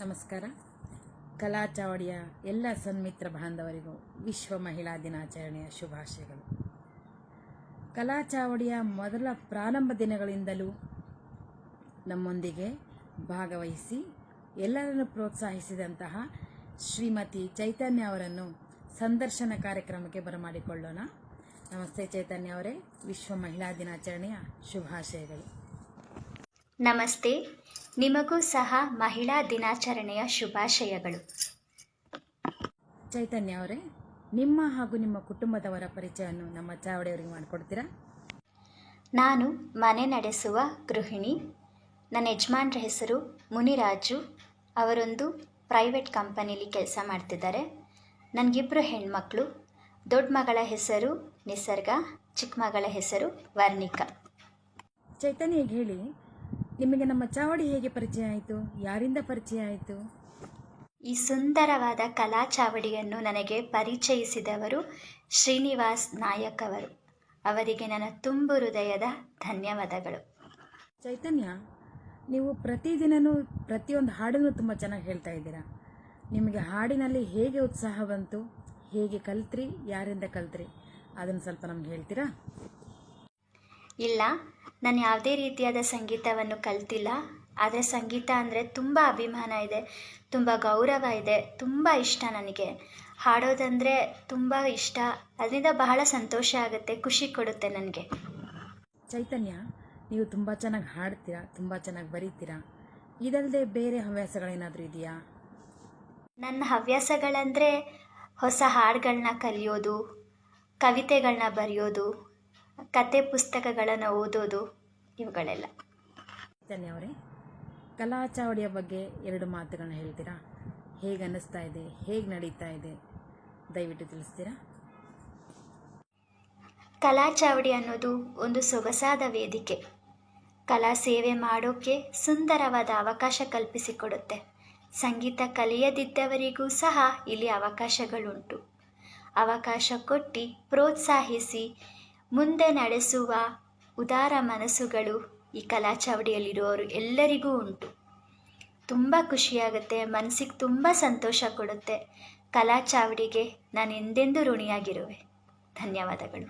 ನಮಸ್ಕಾರ. ಕಲಾ ಚಾವಡಿಯ ಎಲ್ಲ ಸನ್ಮಿತ್ರ ಬಾಂಧವರಿಗೂ ವಿಶ್ವ ಮಹಿಳಾ ದಿನಾಚರಣೆಯ ಶುಭಾಶಯಗಳು. ಕಲಾ ಚಾವಡಿಯ ಮೊದಲ ಪ್ರಾರಂಭ ದಿನಗಳಿಂದಲೂ ನಮ್ಮೊಂದಿಗೆ ಭಾಗವಹಿಸಿ ಎಲ್ಲರನ್ನು ಪ್ರೋತ್ಸಾಹಿಸಿದಂತಹ ಶ್ರೀಮತಿ ಚೈತನ್ಯ ಅವರನ್ನು ಸಂದರ್ಶನ ಕಾರ್ಯಕ್ರಮಕ್ಕೆ ಬರಮಾಡಿಕೊಳ್ಳೋಣ. ನಮಸ್ತೆ ಚೈತನ್ಯ ಅವರೇ, ವಿಶ್ವ ಮಹಿಳಾ ದಿನಾಚರಣೆಯ ಶುಭಾಶಯಗಳು. ನಮಸ್ತೆ, ನಿಮಗೂ ಸಹ ಮಹಿಳಾ ದಿನಾಚರಣೆಯ ಶುಭಾಶಯಗಳು. ಚೈತನ್ಯ ಅವರೇ, ನಿಮ್ಮ ಹಾಗೂ ನಿಮ್ಮ ಕುಟುಂಬದವರ ಪರಿಚಯವನ್ನು ನಮ್ಮ ಚಾವಡಿಯವರಿಗೆ ಮಾಡಿಕೊಡ್ತೀರಾ? ನಾನು ಮನೆ ನಡೆಸುವ ಗೃಹಿಣಿ. ನನ್ನ ಯಜಮಾನ್ರ ಹೆಸರು ಮುನಿರಾಜು. ಅವರೊಂದು ಪ್ರೈವೇಟ್ ಕಂಪನಿಲಿ ಕೆಲಸ ಮಾಡ್ತಿದ್ದಾರೆ. ನನಗಿಬ್ಬರು ಹೆಣ್ಮಕ್ಳು. ದೊಡ್ಡ ಮಗಳ ಹೆಸರು ನಿಸರ್ಗ, ಚಿಕ್ಕ ಮಗಳ ಹೆಸರು ವರ್ಣಿಕಾ. ಚೈತನ್ಯ, ಈಗ ಹೇಳಿ, ನಿಮಗೆ ನಮ್ಮ ಚಾವಡಿ ಹೇಗೆ ಪರಿಚಯ ಆಯಿತು? ಯಾರಿಂದ ಪರಿಚಯ ಆಯಿತು? ಈ ಸುಂದರವಾದ ಕಲಾ ಚಾವಡಿಯನ್ನು ನನಗೆ ಪರಿಚಯಿಸಿದವರು ಶ್ರೀನಿವಾಸ್ ನಾಯಕ್ ಅವರು. ಅವರಿಗೆ ನನ್ನ ತುಂಬು ಹೃದಯದ ಧನ್ಯವಾದಗಳು. ಚೈತನ್ಯ, ನೀವು ಪ್ರತಿದಿನವೂ ಪ್ರತಿಯೊಂದು ಹಾಡನ್ನು ತುಂಬ ಚೆನ್ನಾಗಿ ಹೇಳ್ತಾ ಇದ್ದೀರಾ. ನಿಮಗೆ ಹಾಡಿನಲ್ಲಿ ಹೇಗೆ ಉತ್ಸಾಹ ಬಂತು? ಹೇಗೆ ಕಲ್ತ್ರಿ? ಯಾರಿಂದ ಕಲ್ತ್ರಿ? ಅದನ್ನು ಸ್ವಲ್ಪ ನಮ್ಗೆ ಹೇಳ್ತೀರಾ? ಇಲ್ಲ, ನಾನು ಯಾವುದೇ ರೀತಿಯಾದ ಸಂಗೀತವನ್ನು ಕಲ್ತಿಲ್ಲ. ಆದರೆ ಸಂಗೀತ ಅಂದರೆ ತುಂಬ ಅಭಿಮಾನ ಇದೆ, ತುಂಬ ಗೌರವ ಇದೆ, ತುಂಬ ಇಷ್ಟ. ನನಗೆ ಹಾಡೋದಂದರೆ ತುಂಬ ಇಷ್ಟ. ಅದರಿಂದ ಬಹಳ ಸಂತೋಷ ಆಗುತ್ತೆ, ಖುಷಿ ಕೊಡುತ್ತೆ ನನಗೆ. ಚೈತನ್ಯ, ನೀವು ತುಂಬ ಚೆನ್ನಾಗಿ ಹಾಡ್ತೀರಾ, ತುಂಬ ಚೆನ್ನಾಗಿ ಬರೀತೀರಾ. ಇದಲ್ಲದೆ ಬೇರೆ ಹವ್ಯಾಸಗಳೇನಾದರೂ ಇದೆಯಾ? ನನ್ನ ಹವ್ಯಾಸಗಳಂದರೆ ಹೊಸ ಹಾಡುಗಳನ್ನ ಕಲಿಯೋದು, ಕವಿತೆಗಳನ್ನ ಬರೆಯೋದು, ಕತೆ ಪುಸ್ತಕಗಳನ್ನು ಓದೋದು, ಇವುಗಳೆಲ್ಲ. ಚೈತನ್ಯ ಅವರೇ, ಕಲಾ ಚಾವಡಿಯ ಬಗ್ಗೆ ಎರಡು ಮಾತುಗಳನ್ನ ಹೇಳ್ತೀರಾ? ಹೇಗೆ ಅನ್ನಿಸ್ತಾ ಇದೆ? ಹೇಗೆ ನಡೀತಾ ಇದೆ? ದಯವಿಟ್ಟು ತಿಳಿಸ್ತೀರಾ? ಕಲಾ ಚಾವಡಿ ಅನ್ನೋದು ಒಂದು ಸೊಗಸಾದ ವೇದಿಕೆ. ಕಲಾ ಸೇವೆ ಮಾಡೋಕ್ಕೆ ಸುಂದರವಾದ ಅವಕಾಶ ಕಲ್ಪಿಸಿಕೊಡುತ್ತೆ. ಸಂಗೀತ ಕಲಿಯದಿದ್ದವರಿಗೂ ಸಹ ಇಲ್ಲಿ ಅವಕಾಶಗಳುಂಟು. ಅವಕಾಶ ಕೊಟ್ಟು ಪ್ರೋತ್ಸಾಹಿಸಿ ಮುಂದೆ ನಡೆಸುವ ಉದಾರ ಮನಸ್ಸುಗಳು ಈ ಕಲಾ ಚಾವಡಿಯಲ್ಲಿರುವವರು ಎಲ್ಲರಿಗೂ ಉಂಟು. ತುಂಬ ಖುಷಿಯಾಗುತ್ತೆ, ಮನಸ್ಸಿಗೆ ತುಂಬ ಸಂತೋಷ ಕೊಡುತ್ತೆ. ಕಲಾ ಚಾವಡಿಗೆ ನಾನು ಎಂದೆಂದೂ ಋಣಿಯಾಗಿರುವೆ. ಧನ್ಯವಾದಗಳು.